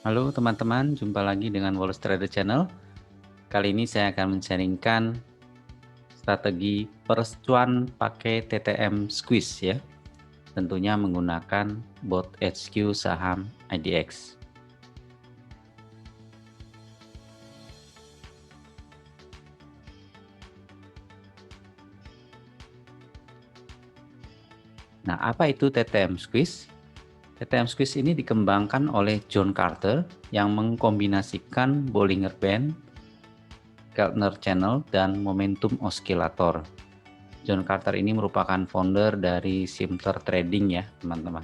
Halo teman-teman, jumpa lagi dengan Wallace Trader Channel. Kali ini saya akan men-sharingkan strategi percuan pakai TTM Squeeze ya. Tentunya menggunakan bot HQ saham IDX. Nah, apa itu TTM Squeeze? TTM Squeeze ini dikembangkan oleh John Carter yang mengkombinasikan Bollinger Band, Keltner Channel, dan Momentum Oscillator. John Carter ini merupakan founder dari Simter Trading ya, teman-teman.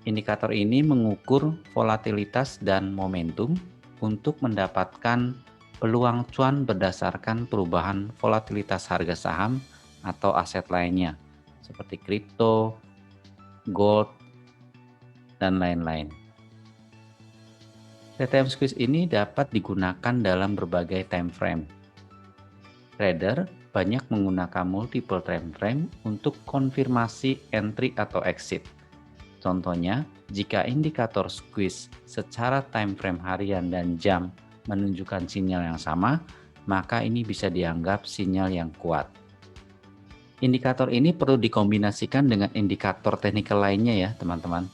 Indikator ini mengukur volatilitas dan momentum untuk mendapatkan peluang cuan berdasarkan perubahan volatilitas harga saham atau aset lainnya, seperti kripto, gold, dan lain-lain. TTM Squeeze ini dapat digunakan dalam berbagai time frame. Trader banyak menggunakan multiple time frame untuk konfirmasi entry atau exit. Contohnya, jika indikator squeeze secara time frame harian dan jam menunjukkan sinyal yang sama, maka ini bisa dianggap sinyal yang kuat. Indikator ini perlu dikombinasikan dengan indikator teknikal lainnya ya, teman-teman.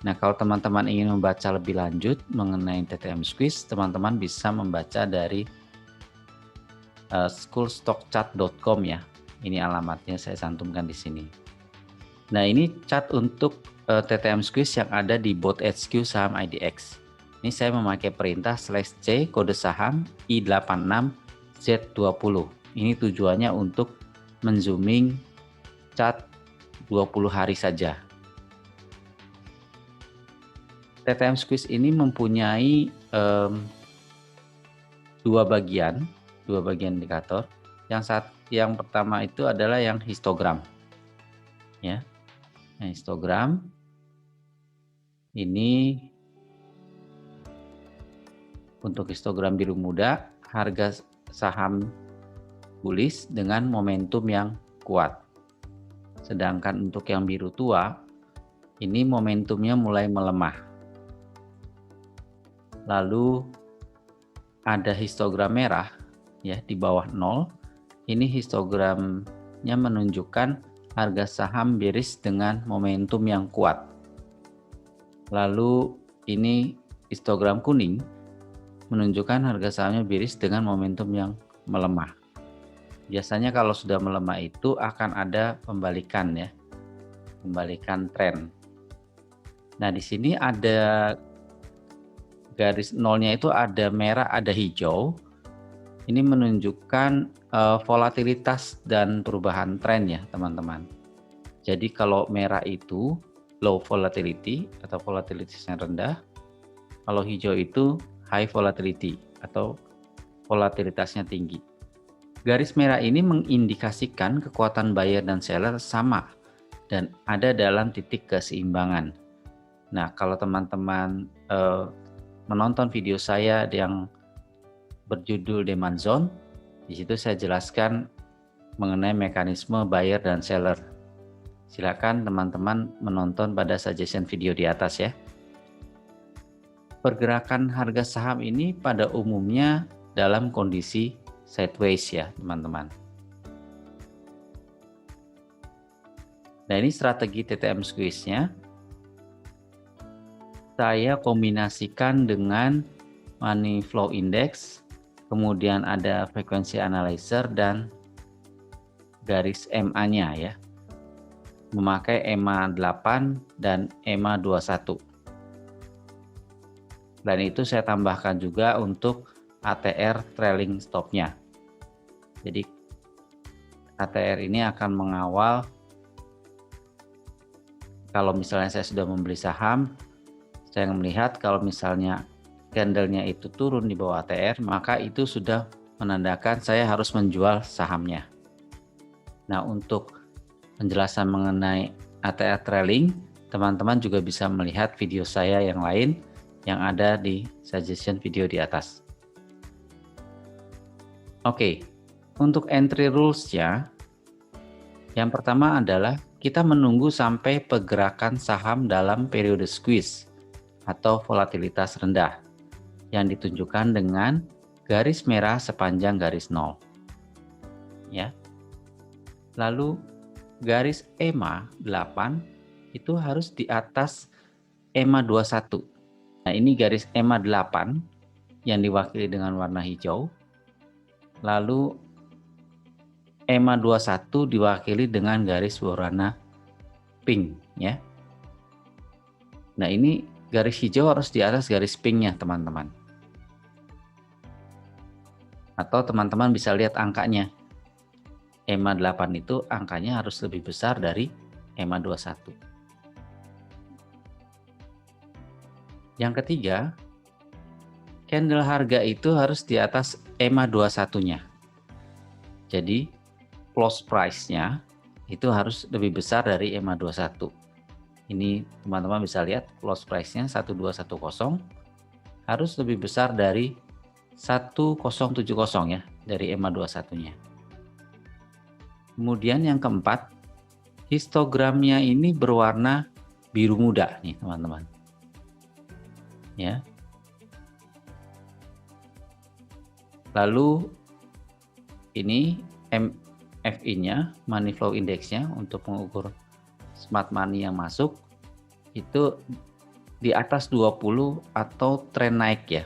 Nah, kalau teman-teman ingin membaca lebih lanjut mengenai TTM squeeze, teman-teman bisa membaca dari schoolstockchart.com ya. Ini alamatnya saya cantumkan di sini. Nah, ini chart untuk TTM Squeeze yang ada di bot HQ saham IDX. Ini saya memakai perintah /C kode saham I86Z20. Ini tujuannya untuk menzooming chart 20 hari saja. TTM Squeeze ini mempunyai dua bagian indikator. Yang pertama itu adalah yang histogram. Ya. Nah, histogram ini untuk histogram biru muda, harga saham bullish dengan momentum yang kuat. Sedangkan untuk yang biru tua, ini momentumnya mulai melemah. Lalu ada histogram merah ya di bawah 0. Ini histogramnya menunjukkan harga saham bearish dengan momentum yang kuat. Lalu ini histogram kuning menunjukkan harga sahamnya bearish dengan momentum yang melemah. Biasanya kalau sudah melemah itu akan ada pembalikan ya, pembalikan tren. Nah, di sini ada garis nolnya itu ada merah, ada hijau. Ini menunjukkan volatilitas dan perubahan tren ya, teman-teman. Jadi kalau merah itu low volatility atau volatilitasnya rendah. Kalau hijau itu high volatility atau volatilitasnya tinggi. Garis merah ini mengindikasikan kekuatan buyer dan seller sama dan ada dalam titik keseimbangan. Nah, kalau teman-teman menonton video saya yang berjudul Demand Zone, di situ saya jelaskan mengenai mekanisme buyer dan seller. Silakan teman-teman menonton pada suggestion video di atas ya. Pergerakan harga saham ini pada umumnya dalam kondisi sideways ya, teman-teman. Nah, ini strategi TTM Squeeze-nya. Saya kombinasikan dengan Money Flow Index, kemudian ada frekuensi analyzer dan garis MA-nya ya. Memakai EMA 8 dan EMA 21. Dan itu saya tambahkan juga untuk ATR trailing stop-nya. Jadi ATR ini akan mengawal kalau misalnya saya sudah membeli saham, saya melihat kalau misalnya candle-nya itu turun di bawah ATR, maka itu sudah menandakan saya harus menjual sahamnya. Nah, untuk penjelasan mengenai ATR trailing, teman-teman juga bisa melihat video saya yang lain yang ada di suggestion video di atas. Oke, untuk entry rules-nya, yang pertama adalah kita menunggu sampai pergerakan saham dalam periode squeeze. atau volatilitas rendah yang ditunjukkan dengan garis merah sepanjang garis 0. Ya. Lalu garis EMA 8 itu harus di atas EMA 21. Nah, ini garis EMA 8 yang diwakili dengan warna hijau. Lalu EMA 21 diwakili dengan garis berwarna pink, ya. Nah, ini garis hijau harus di atas garis pinknya, teman-teman. Atau teman-teman bisa lihat angkanya. EMA 8 itu angkanya harus lebih besar dari EMA 21. Yang ketiga, candle harga itu harus di atas EMA 21-nya. Jadi, close price-nya itu harus lebih besar dari EMA 21. Ini teman-teman bisa lihat close price-nya 1210 harus lebih besar dari 1070 ya, dari EMA 21-nya. Kemudian yang keempat, histogramnya ini berwarna biru muda nih, teman-teman. Ya. Lalu ini MFI-nya, Money Flow Index-nya untuk mengukur smart money yang masuk itu di atas 20 atau tren naik ya.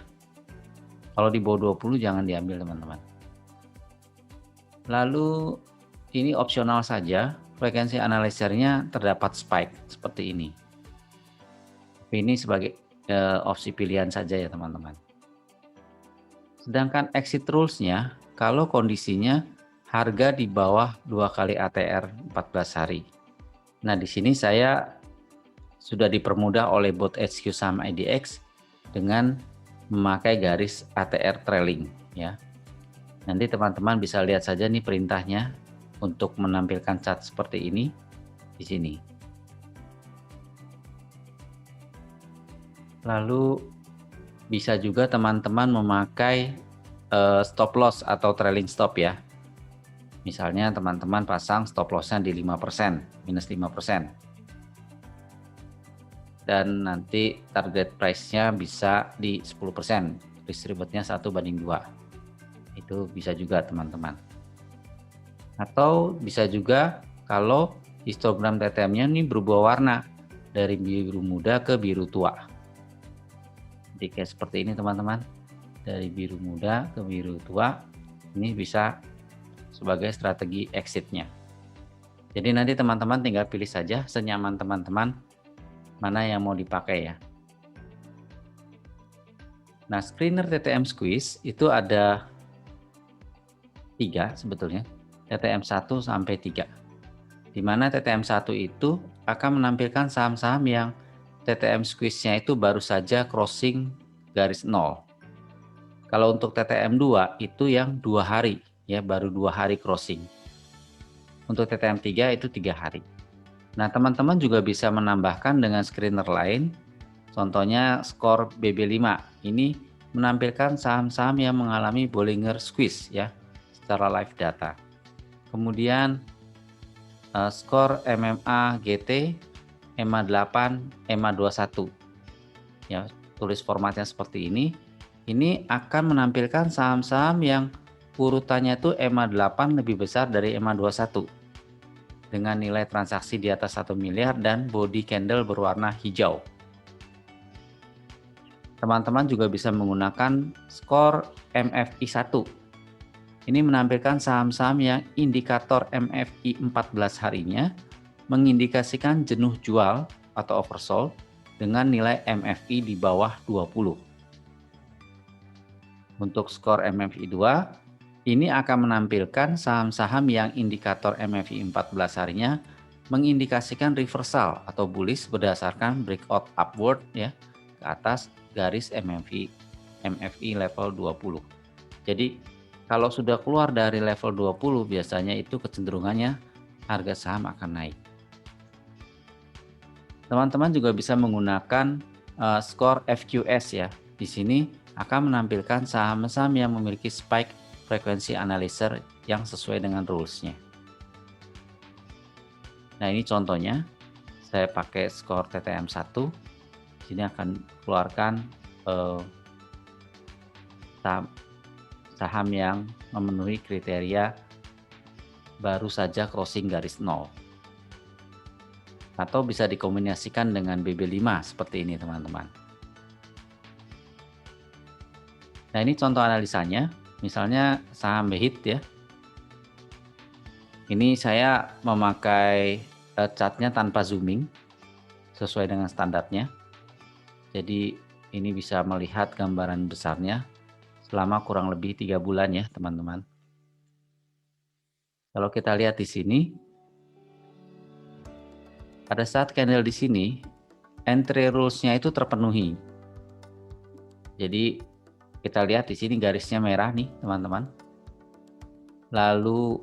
Kalau di bawah 20 jangan diambil, teman-teman. Lalu ini opsional saja, frekuensi analisernya terdapat spike seperti ini. Ini sebagai opsi pilihan saja ya, teman-teman. Sedangkan exit rules-nya kalau kondisinya harga di bawah 2 kali ATR 14 hari. Nah, di sini saya sudah dipermudah oleh bot HQ sama IDX dengan memakai garis ATR trailing ya. Nanti teman-teman bisa lihat saja nih perintahnya untuk menampilkan chart seperti ini di sini. Lalu bisa juga teman-teman memakai stop loss atau trailing stop ya. Misalnya teman-teman pasang stop loss-nya di 5%, minus 5%. Dan nanti target price-nya bisa di 10%, risk reward-nya 1:2. Itu bisa juga, teman-teman. Atau bisa juga kalau histogram TTM-nya ini berubah warna dari biru muda ke biru tua. Jadi kayak seperti ini, teman-teman. Dari biru muda ke biru tua, ini bisa sebagai strategi exit-nya. Jadi nanti teman-teman tinggal pilih saja senyaman teman-teman mana yang mau dipakai ya. Nah, screener TTM Squeeze itu ada 3 sebetulnya, TTM 1 sampai 3. Di mana TTM 1 itu akan menampilkan saham-saham yang TTM Squeeze-nya itu baru saja crossing garis 0. Kalau untuk TTM 2 itu yang 2 hari ya, baru 2 hari crossing. Untuk TTM 3 itu 3 hari. Nah, teman-teman juga bisa menambahkan dengan screener lain. Contohnya skor BB5. Ini menampilkan saham-saham yang mengalami Bollinger Squeeze ya, secara live data. Kemudian skor MMA GT, EMA 8, EMA 21. Ya, tulis formatnya seperti ini. Ini akan menampilkan saham-saham yang urutannya itu EMA 8 lebih besar dari EMA 21 dengan nilai transaksi di atas 1 miliar dan body candle berwarna hijau. Teman-teman juga bisa menggunakan skor MFI 1. Ini menampilkan saham-saham yang indikator MFI 14 harinya mengindikasikan jenuh jual atau oversold dengan nilai MFI di bawah 20. Untuk skor MFI 2, ini akan menampilkan saham-saham yang indikator MFI 14 harinya mengindikasikan reversal atau bullish berdasarkan breakout upward ya ke atas garis MFI level 20. Jadi kalau sudah keluar dari level 20 biasanya itu kecenderungannya harga saham akan naik. Teman-teman juga bisa menggunakan skor FQS ya. Di sini akan menampilkan saham-saham yang memiliki spike frekuensi analyzer yang sesuai dengan rules-nya. Nah, ini contohnya. Saya pakai skor TTM 1. Sini akan keluarkan saham yang memenuhi kriteria baru saja crossing garis 0. Atau bisa dikombinasikan dengan BB5 seperti ini teman-teman. Nah ini contoh analisanya, misalnya saham BHIT ya. Ini saya memakai chartnya tanpa zooming, sesuai dengan standarnya. Jadi ini bisa melihat gambaran besarnya selama kurang lebih 3 bulan ya teman-teman. Kalau kita lihat di sini, pada saat candle di sini, entry rules-nya itu terpenuhi. Jadi kita lihat di sini garisnya merah nih teman-teman. Lalu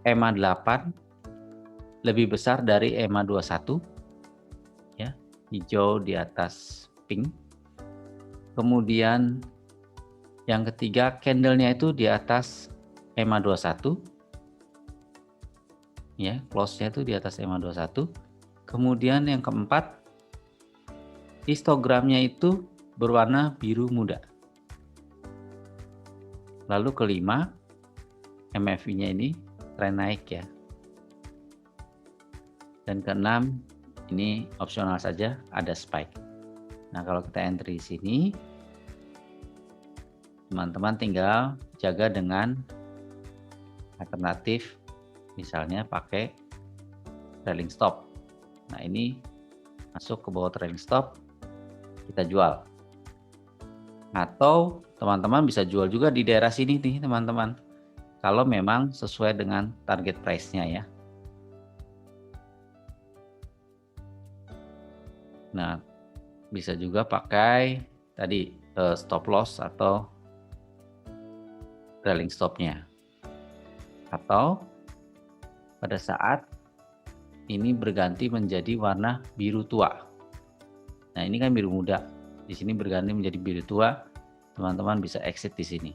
EMA 8 lebih besar dari EMA 21 ya, hijau di atas pink. Kemudian yang ketiga candlenya itu di atas EMA 21 ya, close-nya itu di atas EMA 21. Kemudian yang keempat, histogramnya itu berwarna biru muda. Lalu kelima, MFI-nya ini tren naik ya. Dan keenam, ini opsional saja, ada spike. Nah, kalau kita entry di sini, teman-teman tinggal jaga dengan alternatif, misalnya pakai trailing stop. Nah, ini masuk ke bawah trailing stop, kita jual. Atau teman-teman bisa jual juga di daerah sini nih teman-teman, kalau memang sesuai dengan target price-nya ya. Nah, bisa juga pakai tadi stop loss atau trailing stop-nya. Atau pada saat ini berganti menjadi warna biru tua. Nah, ini kan biru muda. Di sini berganti menjadi biru tua, teman-teman bisa exit di sini.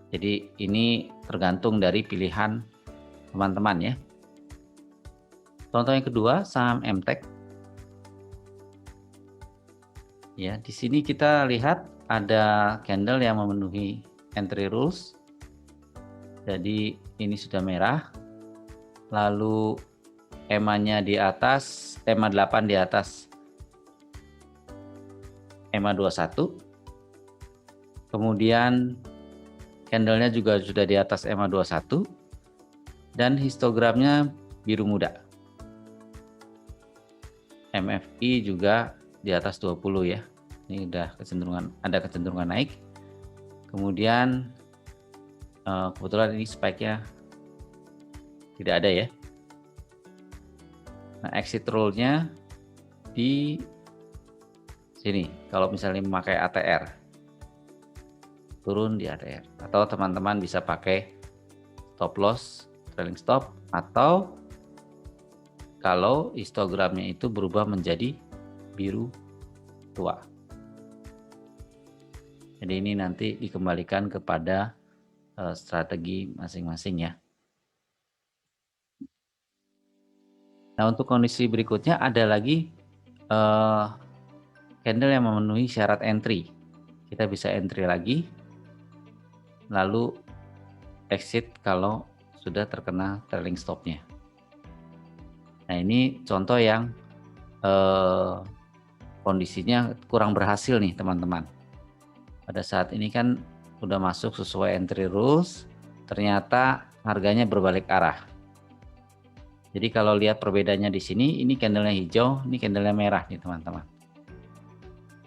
Jadi ini tergantung dari pilihan teman-teman ya. Contoh yang kedua, saham MTEK. Ya, di sini kita lihat ada candle yang memenuhi entry rules. Jadi ini sudah merah. Lalu EMA-nya di atas, EMA 8 di atas EMA 21. Kemudian candlenya juga sudah di atas EMA 21. Dan histogramnya biru muda. MFI juga di atas 20 ya. Ini udah ada kecenderungan naik. Kemudian kebetulan ini spike-nya tidak ada ya. Nah, exit rule-nya di sini. Kalau misalnya memakai ATR, turun di ATR. Atau teman-teman bisa pakai stop loss, trailing stop, atau kalau histogramnya itu berubah menjadi biru tua. Jadi ini nanti dikembalikan kepada strategi masing-masing ya. Nah, untuk kondisi berikutnya ada lagi candle yang memenuhi syarat entry. Kita bisa entry lagi, lalu exit kalau sudah terkena trailing stop-nya. Nah, ini contoh yang kondisinya kurang berhasil nih teman-teman. Pada saat ini kan udah masuk sesuai entry rules, ternyata harganya berbalik arah. Jadi kalau lihat perbedaannya di sini, ini candlenya hijau, ini candlenya merah nih teman-teman.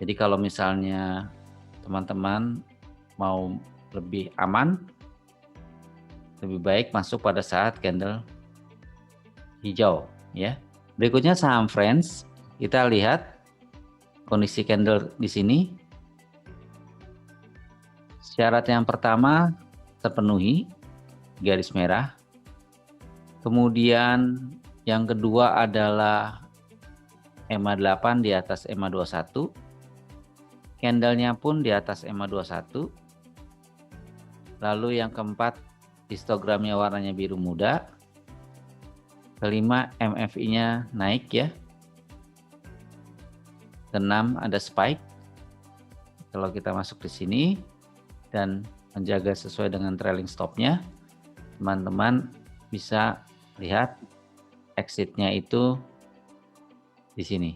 Jadi kalau misalnya teman-teman mau lebih aman, lebih baik masuk pada saat candle hijau ya. Berikutnya saham Friends, kita lihat kondisi candle di sini. Syarat yang pertama terpenuhi, garis merah. Kemudian yang kedua adalah EMA 8 di atas EMA 21. Candlenya pun di atas EMA 21. Lalu yang keempat, histogramnya warnanya biru muda. Kelima, MFI-nya naik ya. ke-6 ada spike. Kalau kita masuk di sini dan menjaga sesuai dengan trailing stopnya, teman-teman bisa lihat exitnya itu di sini.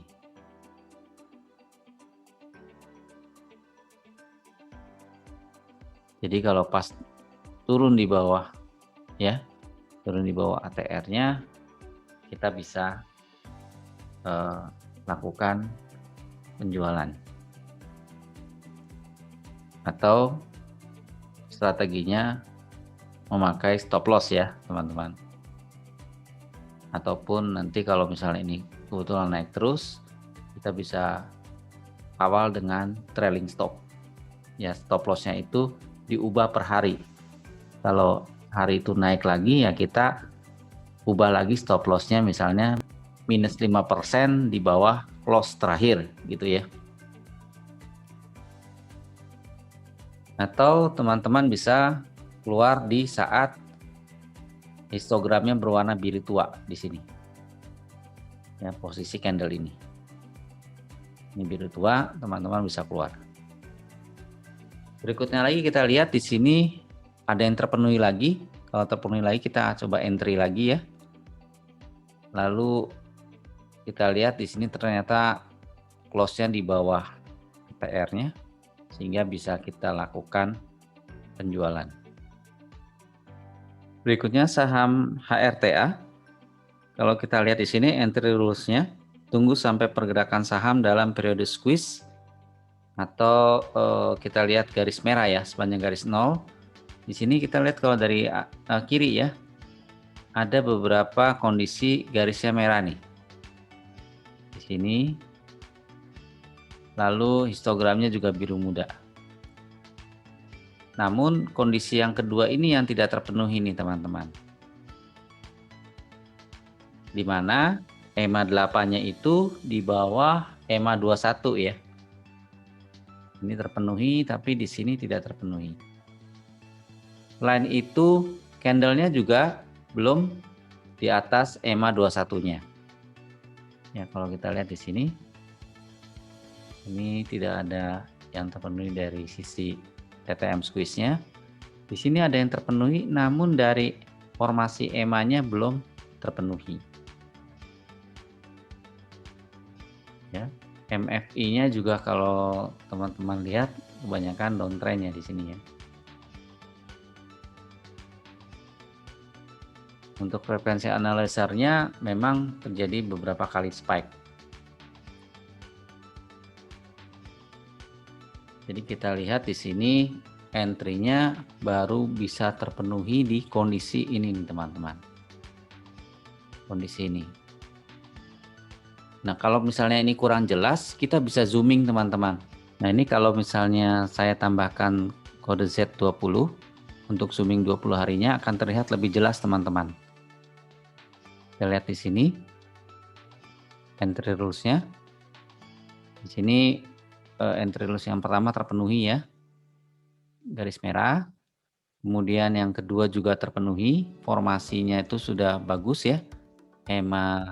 Jadi kalau pas turun di bawah ya, turun di bawah ATR-nya, kita bisa lakukan penjualan. Atau strateginya memakai stop loss ya teman-teman. Ataupun nanti kalau misalnya ini kebetulan naik terus, kita bisa kawal dengan trailing stop. Ya, stop loss-nya itu diubah per hari. Kalau hari itu naik lagi ya kita ubah lagi stop loss-nya misalnya minus 5% di bawah close terakhir gitu ya. Atau teman-teman bisa keluar di saat histogramnya berwarna biru tua di sini. Ya, posisi candle ini. Ini biru tua, teman-teman bisa keluar. Berikutnya lagi kita lihat di sini ada yang terpenuhi lagi. Kalau terpenuhi lagi kita coba entry lagi ya. Lalu kita lihat di sini ternyata close-nya di bawah ATR-nya. Sehingga bisa kita lakukan penjualan. Berikutnya saham HRTA. Kalau kita lihat di sini entry rules-nya, tunggu sampai pergerakan saham dalam periode squeeze atau kita lihat garis merah ya, sepanjang garis 0. Di sini kita lihat kalau dari kiri ya, ada beberapa kondisi garisnya merah nih. Di sini. Lalu histogramnya juga biru muda. Namun kondisi yang kedua ini yang tidak terpenuhi nih teman-teman. Di mana EMA 8-nya itu di bawah EMA 21 ya. Ini terpenuhi tapi di sini tidak terpenuhi. Selain itu candlenya juga belum di atas EMA 21-nya. Ya, kalau kita lihat di sini ini tidak ada yang terpenuhi dari sisi TTM squeeze-nya. Di sini ada yang terpenuhi, namun dari formasi EMA-nya belum terpenuhi. Ya, MFI-nya juga kalau teman-teman lihat kebanyakan downtrend-nya di sini ya. Untuk frekuensi analyzer-nya memang terjadi beberapa kali spike. Jadi kita lihat di sini entry-nya baru bisa terpenuhi di kondisi ini nih teman-teman. Kondisi ini. Nah, kalau misalnya ini kurang jelas, kita bisa zooming teman-teman. Nah, ini kalau misalnya saya tambahkan kode Z20 untuk zooming 20 harinya akan terlihat lebih jelas teman-teman. Kita lihat di sini entry rules-nya. Di sini entry rules yang pertama terpenuhi ya, garis merah. Kemudian yang kedua juga terpenuhi, formasinya itu sudah bagus ya, EMA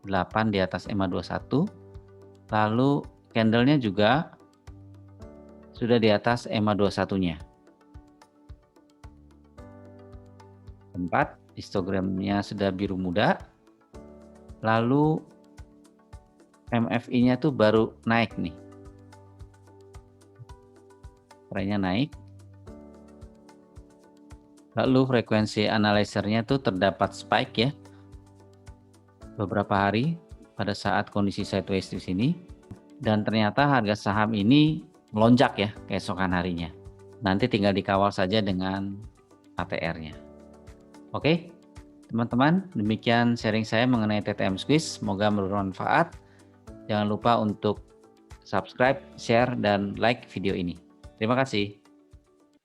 8 di atas EMA 21. Lalu candlenya juga sudah di atas EMA 21-nya. 4, histogramnya sudah biru muda. Lalu MFI-nya tuh baru naik nih. Trennya naik. Lalu frekuensi analyzer-nya tuh terdapat spike ya. Beberapa hari pada saat kondisi sideways di sini. Dan ternyata harga saham ini melonjak ya keesokan harinya. Nanti tinggal dikawal saja dengan ATR-nya. Oke, teman-teman, demikian sharing saya mengenai TTM Squeeze. Semoga bermanfaat. Jangan lupa untuk subscribe, share, dan like video ini. Terima kasih.